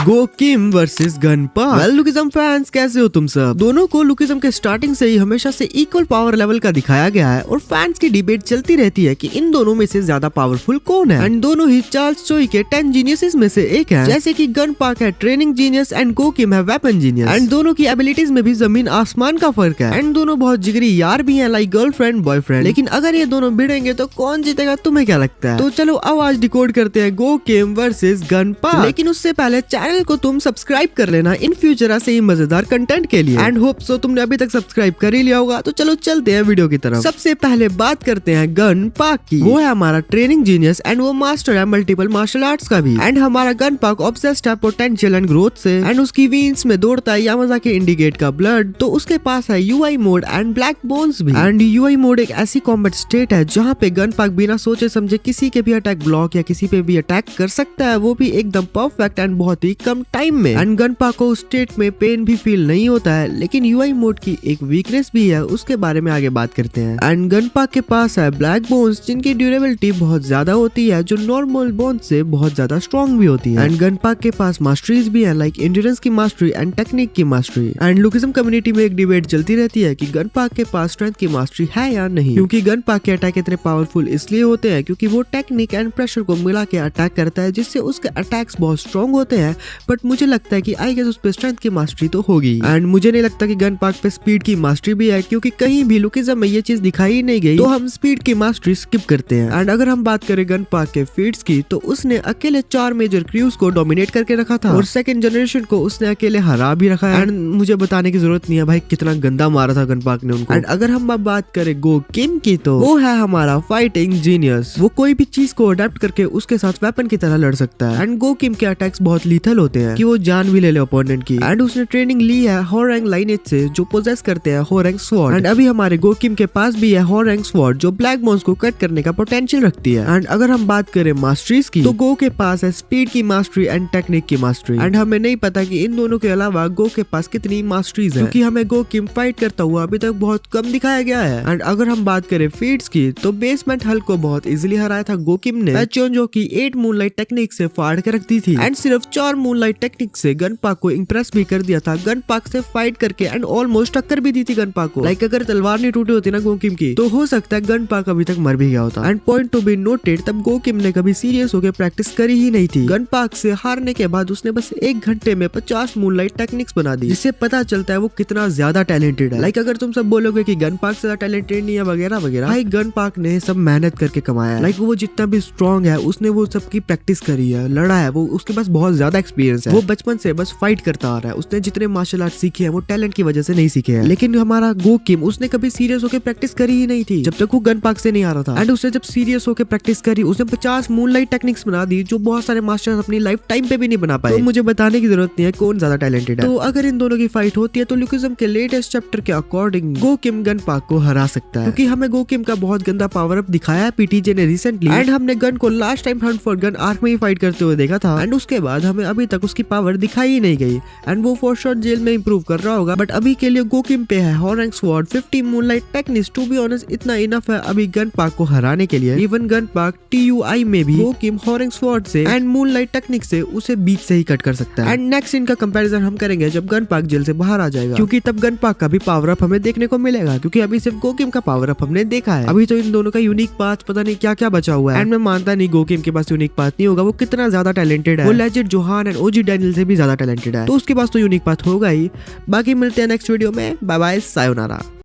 गोकिम versus गनपा। Well lookism fans, कैसे हो तुम सब? दोनों को लुकिज्म के स्टार्टिंग से ही हमेशा से इक्वल पावर लेवल का दिखाया गया है और फैंस की डिबेट चलती रहती है कि इन दोनों में से ज्यादा पावरफुल कौन है। एंड दोनों ही चार्ल्स चोई के 10 जीनियसेस में से एक है, जैसे कि गनपाक है ट्रेनिंग जीनियस एंड गोकिम है वेपन जीनियस। एंड दोनों की एबिलिटीज में भी जमीन आसमान का फर्क है। एंड दोनों बहुत जिगरी यार भी हैं, लाइक गर्लफ्रेंड बॉयफ्रेंड। लेकिन अगर ये दोनों भिड़ेंगे तो कौन जीतेगा, तुम्हें क्या लगता है? तो चलो अब आज डिकोड करते हैं गोकिम वर्सेस गनपाक। लेकिन उससे पहले चैनल को तुम सब्सक्राइब कर लेना इन फ्यूचर ऐसे ही मजेदार कंटेंट के लिए। एंड होप सो तुमने अभी तक सब्सक्राइब कर ही लिया होगा। तो चलो चलते हैं वीडियो की तरफ। सबसे पहले बात करते हैं गनपाक की। वो है हमारा ट्रेनिंग जीनियस एंड वो मास्टर है मल्टीपल मार्शल आर्ट्स का भी। एंड हमारा गनपाक ऑब्सेस्ड है पोटेंशियल एंड ग्रोथ से। एंड उसकी वीन्स में दौड़ता है यामाजाकी इंडिकेट का ब्लड। तो उसके पास है UI mode and black bones भी। एंड यूआई मोड एक ऐसी कॉम्बैट स्टेट है जहाँ पे गनपाक बिना सोचे समझे किसी के भी अटैक ब्लॉक या किसी पे भी अटैक कर सकता है, वो भी एकदम परफेक्ट एंड बहुत ही कम टाइम में। एंड गनपाक को उस स्टेट में पेन भी फील नहीं होता है। लेकिन यूआई मोड की एक वीकनेस भी है, उसके बारे में आगे बात करते हैं। एंड गनपाक के पास है ब्लैक बोन्स जिनकी ड्यूरेबिलिटी बहुत ज्यादा होती है, जो नॉर्मल बोन से बहुत ज्यादा स्ट्रॉन्ग भी होती है। एंड गनपाक के पास मास्टरीज भी है, लाइक एंड्योरेंस की मास्टरी एंड टेक्निक की मास्टरी। एंड लुकिज्म कम्युनिटी में एक डिबेट चलती रहती है कि गनपाक के पास स्ट्रेंथ की मास्टरी है या नहीं, क्योंकि गनपाक के अटैक इतने पावरफुल इसलिए होते हैं क्योंकि वो टेक्निक एंड प्रेशर को मिला के अटैक करता है, जिससे उसके अटैक्स बहुत स्ट्रॉन्ग होते हैं। बट मुझे लगता है कि आई गेस उस पे स्ट्रेंथ की मास्टरी तो होगी। एंड मुझे नहीं लगता कि गनपाक पे स्पीड की मास्टरी भी है, क्योंकि कहीं भी लुकिज्म में ये चीज दिखाई ही नहीं गई। तो हम स्पीड की मास्टरी स्किप करते हैं। एंड अगर हम बात करें गनपाक के फीट्स की, तो उसने अकेले 4 मेजर क्रूज को डोमिनेट करके रखा था और सेकंड जनरेशन को उसने अकेले हरा भी रखा है। एंड मुझे बताने की जरूरत नहीं है भाई कितना गंदा मारा था गनपाक ने उनको। एंड अगर हम अब बात करें गोकिम की, तो वो है हमारा फाइटिंग जीनियस। वो कोई भी चीज को अडेप्ट करके उसके साथ वेपन की तरह लड़ सकता है। एंड गोकिम के अटैक्स बहुत लीथल होते हैं कि वो जान भी ले ले ओपोनेंट की। एंड उसने ट्रेनिंग ली है होरैंग लाइनेज से, जो पोजेस करते हैं होरैंग स्वॉर्ड। एंड अभी हमारे गोकिम के पास भी है होरैंग स्वॉर्ड, जो ब्लैक बोन्स को कट करने का पोटेंशियल रखती है। एंड अगर हम बात करें मास्टरीज की, तो गो के पास है स्पीड की मास्टरी एंड टेक्निक की मास्टरी। एंड हमें नहीं पता कि इन दोनों के अलावा गो के पास कितनी मास्टरीज है, क्योंकि हमें गोकिम फाइट करता हुआ अभी तक बहुत कम दिखाया गया है। एंड अगर हम बात करें फीट्स की, तो बेसमेंट हल्क को बहुत इजीली हराया था गोकिम ने, जो कि 8 मूनलाइट टेक्निक से फाड़ के रख दी थी। एंड सिर्फ 4 मूनलाइट टेक्निक से गनपाक को इंप्रेस भी कर दिया था, गनपाक से फाइट करके। एंड ऑलमोस्ट टक्कर भी दी थी गनपाक को। लाइक अगर तलवार नहीं टूटी होती ना गोकिम की, तो हो सकता है गनपाक अभी तक मर भी गया होता। And point to be noted, तब गोकिम ने कभी सीरियस होकर प्रैक्टिस करी ही नहीं थी। गनपाक से हारने के बाद उसने बस 1 घंटे में 50 मूनलाइट टेक्निक्स बना दी, जिससे पता चलता है वो कितना ज्यादा टैलेंटेड है। लाइक अगर तुम सब बोलोगे कि गनपाक से ज्यादा टैलेंटेड नहीं है वगैरह वगैरह, भाई गनपाक ने सब मेहनत करके कमाया। लाइक वो जितना भी स्ट्रॉन्ग है उसने वो सबकी प्रैक्टिस करी है, लड़ा है, वो उसके पास बहुत ज्यादा एक्सपीरियंस है। वो बचपन से बस फाइट करता आ रहा है। उसने जितने मार्शल आर्ट सीखे हैं वो टैलेंट की वजह से नहीं सीखे हैं। लेकिन हमारा गोकिम, उसने कभी सीरियस होकर प्रैक्टिस करी ही नहीं थी जब तक वो गनपाक से नहीं आ रहा था। एंड उसने जब सीरियस होकर प्रैक्टिस करी, उसने 50 मूनलाइट टेक्निक्स बना दी, जो बहुत सारे मास्टर्स अपनी लाइफ टाइम पे भी नहीं बना पाए। तो मुझे बताने की जरूरत नहीं है कौन ज्यादा टैलेंटेड है। तो अगर इन दोनों की फाइट होती है, तो लुकिज्म के लेटेस्ट चैप्टर के अकॉर्डिंग गोकिम गनपाक को हरा सकता है, क्योंकि हमें गोकिम का बहुत गंदा पावर अप दिखाया है पीटीजे ने रिसेंटली। एंड हमने गन को last time Hunt for gun arc में ही फाइट करते हुए देखा था। एंड उसके बाद हमें अभी तक उसकी पावर दिखाई ही नहीं गई। एंड वो फॉर श्योर जेल में इंप्रूव कर रहा होगा। बट अभी के लिए गोकिम पे है होरैंग sword, 50 moonlight techniques. To be honest इतना इनफ है अभी गनपाक को हराने के लिए। इवन गनपाक टीयूआई में भी गोकिम होरैंग स्वॉर्ड से एंड मूनलाइट टेक्निक से उसे बीच से ही कट कर सकता है। एंड नेक्स्ट इनका कंपैरिजन हम करेंगे जब गनपाक जेल से बाहर आ जाएगा, क्योंकि तब गनपाक का भी पावर अप हमें देखने को मिलेगा, क्योंकि अभी सिर्फ गोकिम का पावर अप हमने देखा है। अभी तो इन दोनों का यूनिक पाथ पता नहीं क्या क्या बचा हुआ है। एंड मैं मानता नहीं गोकिम के पास यूनिक पाथ नहीं होगा, वो कितना ज्यादा टैलेंटेड है। वो legend Johan and OG Daniel से भी ज्यादा टैलेंटेड है, तो उसके पास तो यूनिक पाथ होगा ही। बाकी मिलते हैं नेक्स्ट वीडियो में। Bye bye, sayonara.